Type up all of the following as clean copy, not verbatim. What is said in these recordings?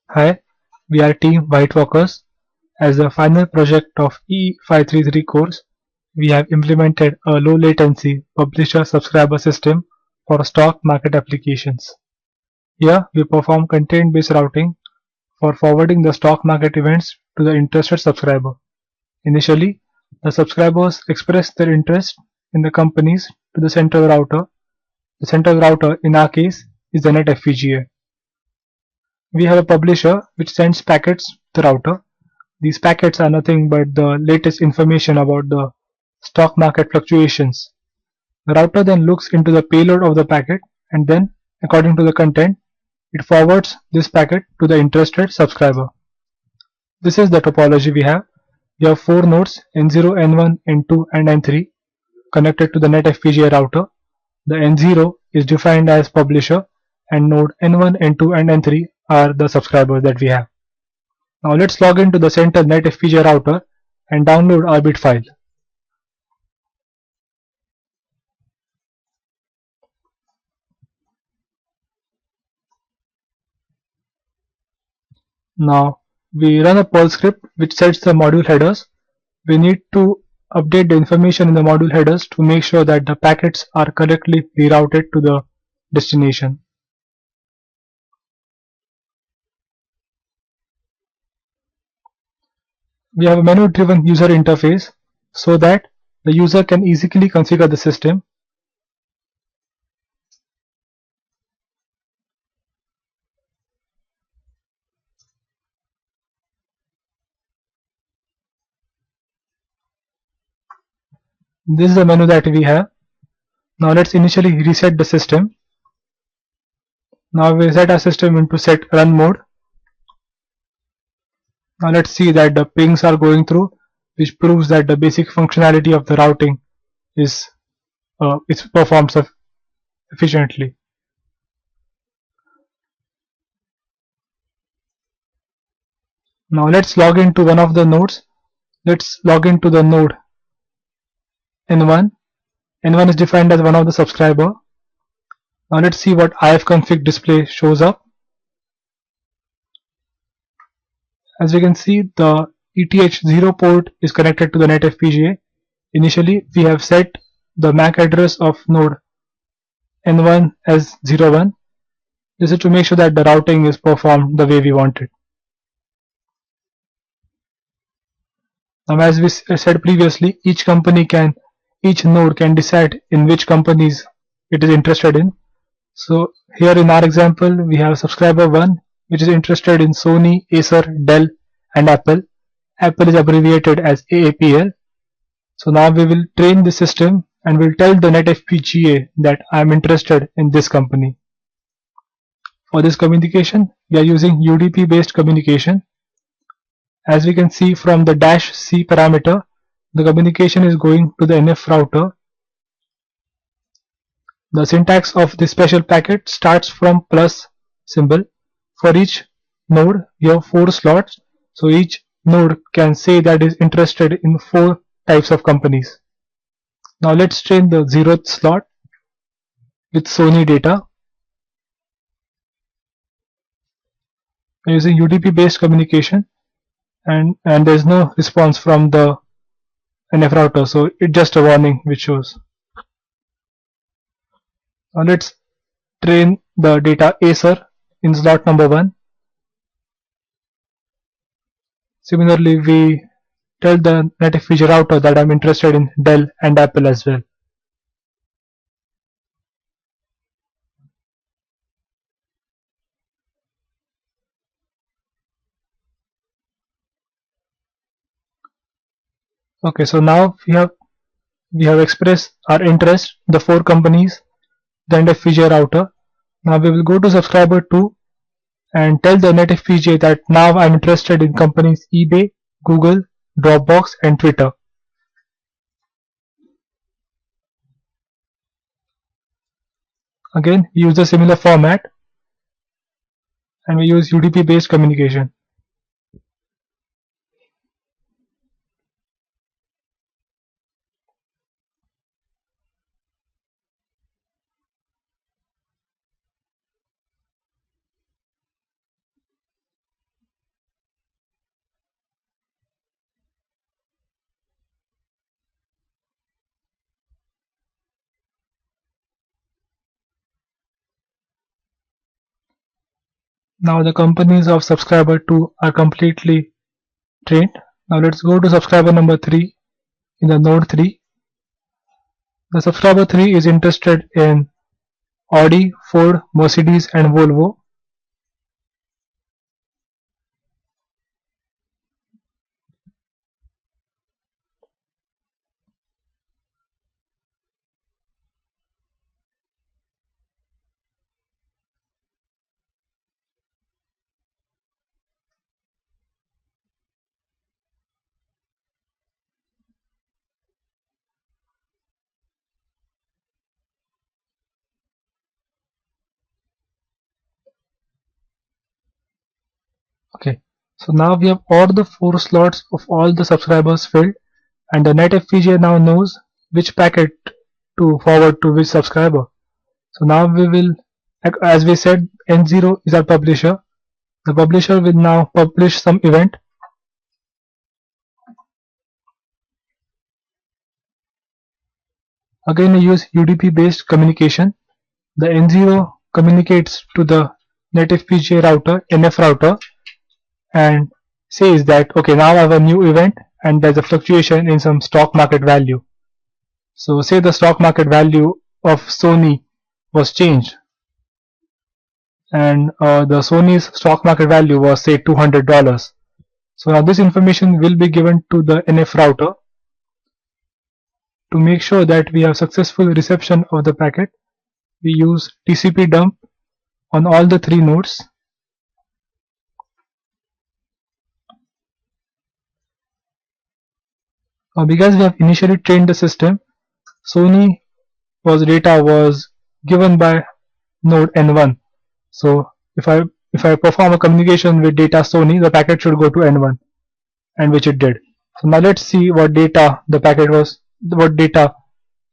Hi, we are Team White Walkers. As the final project of EE533 course, we have implemented a low latency publisher-subscriber system for stock market applications. Here, we perform content-based routing for forwarding the stock market events to the interested subscriber. Initially, the subscribers express their interest in the companies to the central router. The central router, in our case, is the NetFPGA. We have a publisher which sends packets to the router. These packets are nothing but the latest information about the stock market fluctuations. The router then looks into the payload of the packet and then, according to the content, it forwards this packet to the interested subscriber. This is the topology we have. We have 4 nodes N0, N1, N2 and N3 connected to the NetFPGA router. The N0 is defined as publisher and node N1, N2 and N3 are the subscribers that we have. Now let's log into the center NetFPGA router and download our bit file. Now we run a Perl script which sets the module headers. We need to update the information in the module headers to make sure that the packets are correctly rerouted to the destination. We have a menu-driven user interface so that the user can easily configure the system. This is the menu that we have. Now let's initially reset the system. Now we set our system into set run mode. Now let's see that the pings are going through, which proves that the basic functionality of the routing is performed efficiently. Now let's log into one of the nodes. Let's log into the node N1. N1 is defined as one of the subscriber. Now let's see what ifconfig display shows up. As we can see, the ETH0 port is connected to the NetFPGA. Initially, we have set the MAC address of node N1 as 01. This is to make sure that the routing is performed the way we want it. Now, as we said previously, each node can decide in which companies it is interested in. So here in our example, we have subscriber 1, which is interested in Sony, Acer, Dell and Apple. Apple is abbreviated as AAPL. So now we will train the system and we'll tell the NetFPGA that I am interested in this company. For this communication, we are using UDP based communication. As we can see from the -C parameter, the communication is going to the NF router. The syntax of this special packet starts from plus symbol. For each node, we have 4 slots, so each node can say that is interested in 4 types of companies. Now let's train the 0th slot with Sony data. We're using UDP based communication and there's no response from the NF router, so it's just a warning which shows. Now let's train the data Acer in slot number 1. Similarly, we tell the NetFPGA router that I'm interested in Dell and Apple as well. Okay, so now we have expressed our interest, the 4 companies, the NetFPGA router. Now we will go to subscriber 2 and tell the NetFPGA that now I'm interested in companies eBay, Google, Dropbox and Twitter. Again, we use a similar format and we use UDP based communication. Now the companies of subscriber 2 are completely trained. Now let's go to subscriber number 3 in the node 3. The subscriber 3 is interested in Audi, Ford, Mercedes and Volvo. Okay, so now we have all the 4 slots of all the subscribers filled, and the NetFPGA now knows which packet to forward to which subscriber. So now we will, as we said, N0 is our publisher. The publisher will now publish some event. Again, I use UDP based communication. The N0 communicates to the NetFPGA router, NF router, and says that okay, now I have a new event and there's a fluctuation in some stock market value. So say the stock market value of Sony was changed, and the Sony's stock market value was say $200. So now this information will be given to the NF router to make sure that we have successful reception of the packet. We use TCP dump on all the 3 nodes. Because we have initially trained the system, Sony data was given by node N1. So if I perform a communication with data Sony, the packet should go to N1, and which it did. So now let's see what data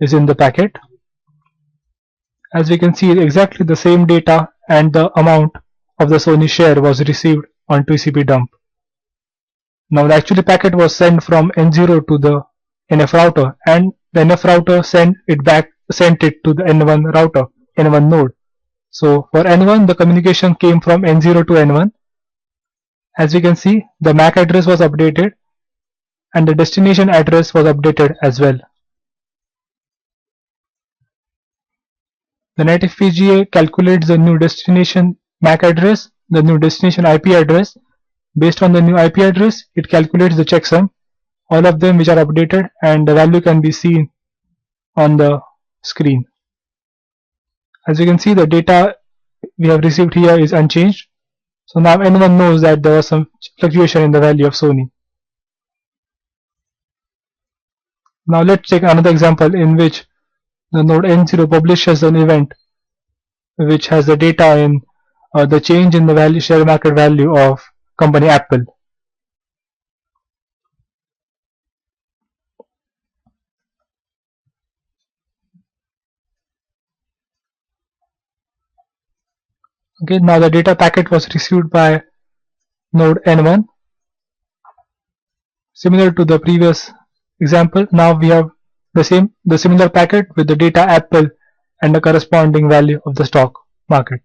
is in the packet. As we can see, exactly the same data and the amount of the Sony share was received on TCP dump. Now the actual packet was sent from N0 to the NF router, and the NF router sent it to the N1 router, N1 node. So for N1, the communication came from N0 to N1. As we can see, the MAC address was updated and the destination address was updated as well. The NetFPGA calculates the new destination MAC address, the new destination IP address. Based on the new IP address, it calculates the checksum, all of them which are updated, and the value can be seen on the screen. As you can see, the data we have received here is unchanged. So now N1 knows that there was some fluctuation in the value of Sony. Now let's take another example in which the node N0 publishes an event which has the data in the change in the share market value of company Apple. Okay, now the data packet was received by node N1. Similar to the previous example, now we have the similar packet with the data Apple and the corresponding value of the stock market.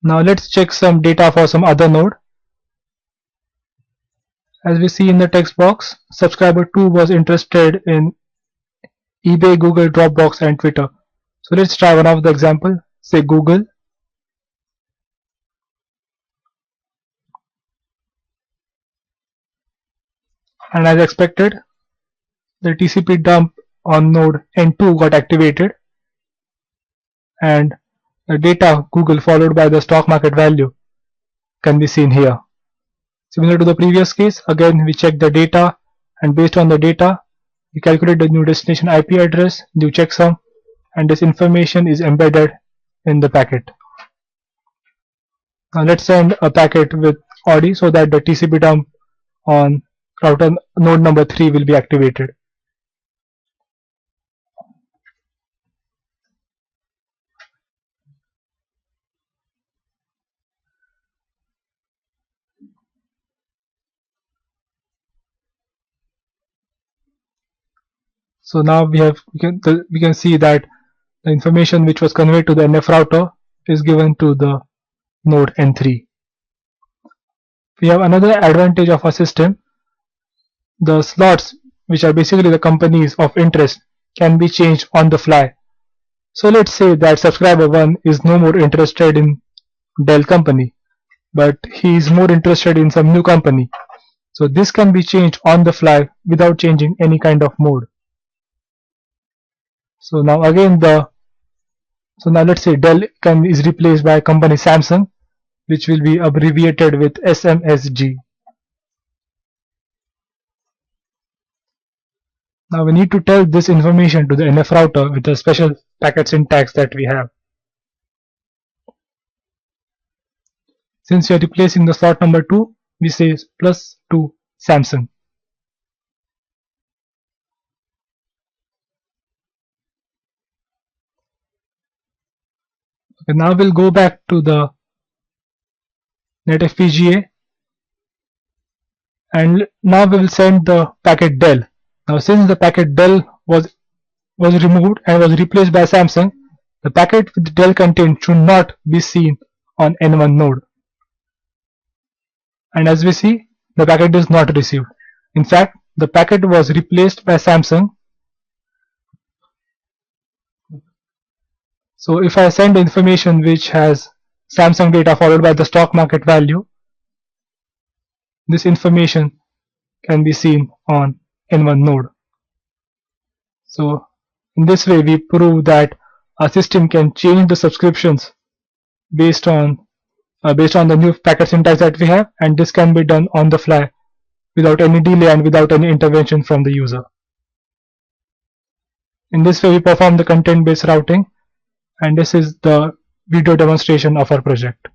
Now let's check some data for some other node. As we see in the text box, subscriber 2 was interested in eBay, Google, Dropbox and Twitter. So let's try one of the example, say Google. And as expected, the TCP dump on node N2 got activated and the data Google followed by the stock market value can be seen here. Similar to the previous case, again we check the data, and based on the data we calculate the new destination IP address, new checksum, and this information is embedded in the packet. Now let's send a packet with Audi so that the TCP dump on router node number 3 will be activated. So now we can see that the information which was conveyed to the NF router is given to the node N3. We have another advantage of our system. The slots, which are basically the companies of interest, can be changed on the fly. So let's say that subscriber 1 is no more interested in Dell company, but he is more interested in some new company. So this can be changed on the fly without changing any kind of mode. So now again now let's say Dell is replaced by company Samsung, which will be abbreviated with SMSG. Now we need to tell this information to the NF router with a special packet syntax that we have. Since we are replacing the slot number 2, we say +2 Samsung. Okay, now we'll go back to the NetFPGA, and now we will send the packet Dell. Now since the packet Dell was removed and was replaced by Samsung, the packet with Dell content should not be seen on N1 node. And as we see, the packet is not received. In fact, the packet was replaced by Samsung. So if I send information which has Samsung data followed by the stock market value, this information can be seen on N1 node. So in this way we prove that our system can change the subscriptions based on the new packet syntax that we have, and this can be done on the fly without any delay and without any intervention from the user. In this way we perform the content based routing, and this is the video demonstration of our project.